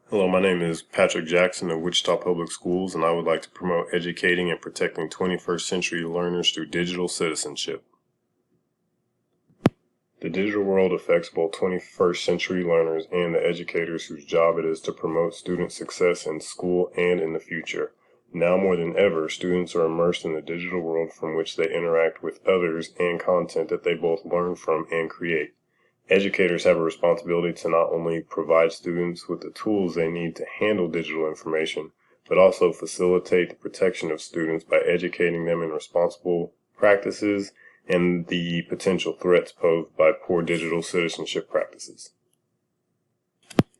Hello, my name is Patrick Jackson of Wichita Public Schools, and I would like to promote educating and protecting 21st century learners through digital citizenship. The digital world affects both 21st century learners and the educators whose job it is to promote student success in school and in the future. Now more than ever, students are immersed in the digital world from which they interact with others and content that they both learn from and create. Educators have a responsibility to not only provide students with the tools they need to handle digital information, but also facilitate the protection of students by educating them in responsible practices and the potential threats posed by poor digital citizenship practices.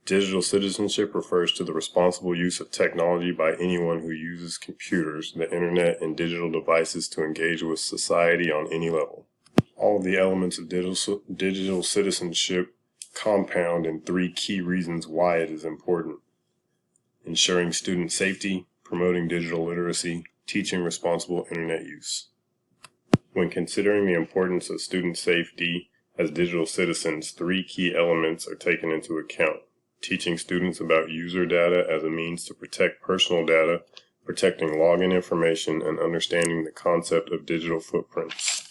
Digital citizenship refers to the responsible use of technology by anyone who uses computers, the internet, and digital devices to engage with society on any level. All of the elements of digital citizenship compound in three key reasons why it is important: ensuring student safety, promoting digital literacy, teaching responsible internet use. When considering the importance of student safety as digital citizens, three key elements are taken into account: teaching students about user data as a means to protect personal data, protecting login information, and understanding the concept of digital footprints.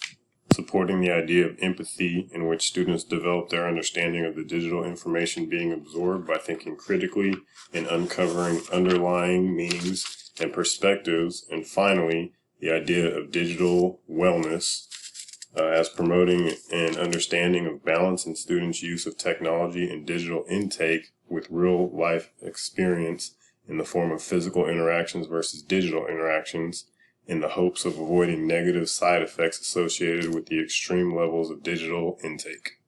Supporting the idea of empathy, in which students develop their understanding of the digital information being absorbed by thinking critically and uncovering underlying meanings and perspectives. And finally, the idea of digital wellness as promoting an understanding of balance in students' use of technology and digital intake with real life experience in the form of physical interactions versus digital interactions, in the hopes of avoiding negative side effects associated with the extreme levels of digital intake.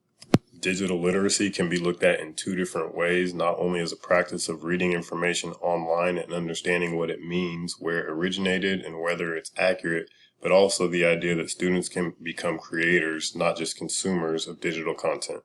Digital literacy can be looked at in two different ways, not only as a practice of reading information online and understanding what it means, where it originated, and whether it's accurate, but also the idea that students can become creators, not just consumers of digital content.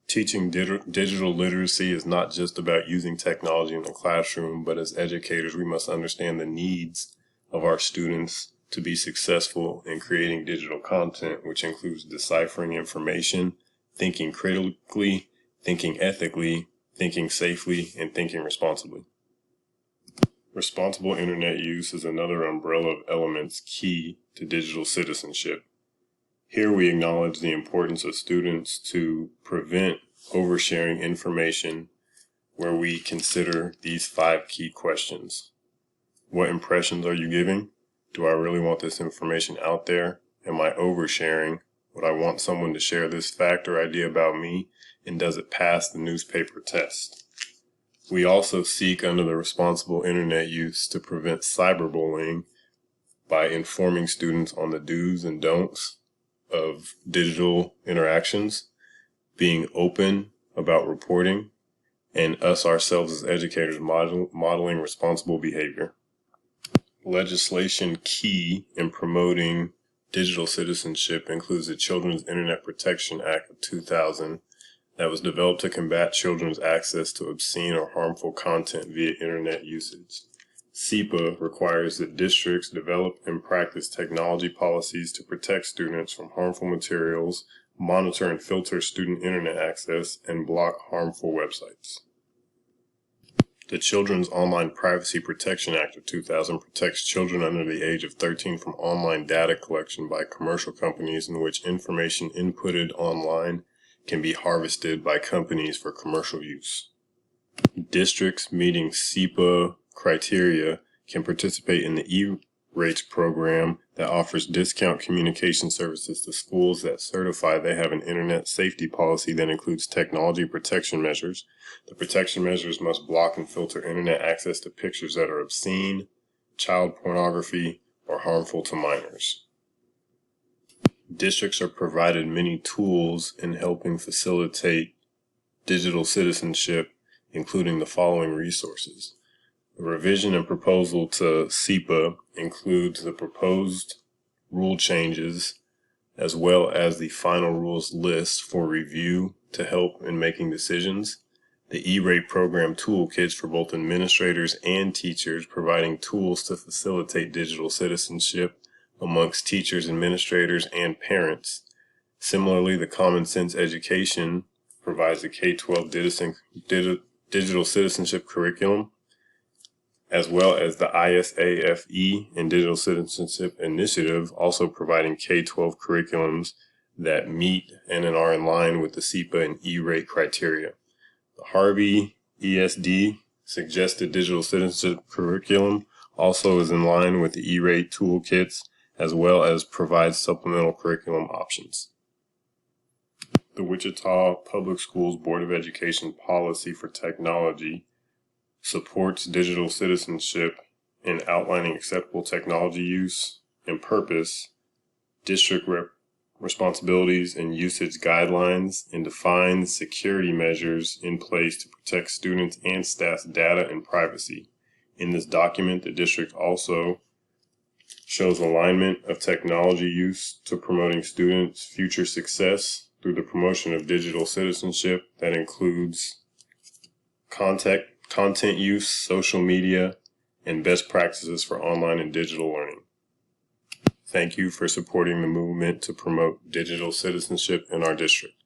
Teaching digital literacy is not just about using technology in the classroom, but as educators, we must understand the needs of our students to be successful in creating digital content, which includes deciphering information, thinking critically, thinking ethically, thinking safely, and thinking responsibly. Responsible internet use is another umbrella of elements key to digital citizenship. Here we acknowledge the importance of students to prevent oversharing information, where we consider these 5 key questions. What impressions are you giving? Do I really want this information out there? Am I oversharing? Would I want someone to share this fact or idea about me? And does it pass the newspaper test? We also seek, under the responsible internet use, to prevent cyberbullying by informing students on the do's and don'ts of digital interactions, being open about reporting, and us ourselves as educators modeling responsible behavior. Legislation key in promoting digital citizenship includes the Children's Internet Protection Act of 2000 that was developed to combat children's access to obscene or harmful content via internet usage. SEPA requires that districts develop and practice technology policies to protect students from harmful materials, monitor and filter student internet access, and block harmful websites. The Children's Online Privacy Protection Act of 2000 protects children under the age of 13 from online data collection by commercial companies in which information inputted online can be harvested by companies for commercial use. Districts meeting SEPA criteria can participate in the E-Rates program that offers discount communication services to schools that certify they have an internet safety policy that includes technology protection measures. The protection measures must block and filter internet access to pictures that are obscene, child pornography, or harmful to minors. Districts are provided many tools in helping facilitate digital citizenship, including the following resources. The revision and proposal to SEPA includes the proposed rule changes as well as the final rules list for review to help in making decisions. The E-Rate program toolkits for both administrators and teachers, providing tools to facilitate digital citizenship amongst teachers, administrators, and parents. Similarly, the Common Sense Education provides the K-12 digital citizenship curriculum, as well as the ISAFE and Digital Citizenship Initiative, also providing K-12 curriculums that meet and are in line with the SEPA and E-rate criteria. The Harvey ESD suggested digital citizenship curriculum also is in line with the E-rate toolkits, as well as provides supplemental curriculum options. The Wichita Public Schools Board of Education policy for technology supports digital citizenship in outlining acceptable technology use and purpose, district responsibilities and usage guidelines, and defines security measures in place to protect students' and staff's data and privacy. In this document, the district also shows alignment of technology use to promoting students' future success through the promotion of digital citizenship that includes content use, social media, and best practices for online and digital learning. Thank you for supporting the movement to promote digital citizenship in our district.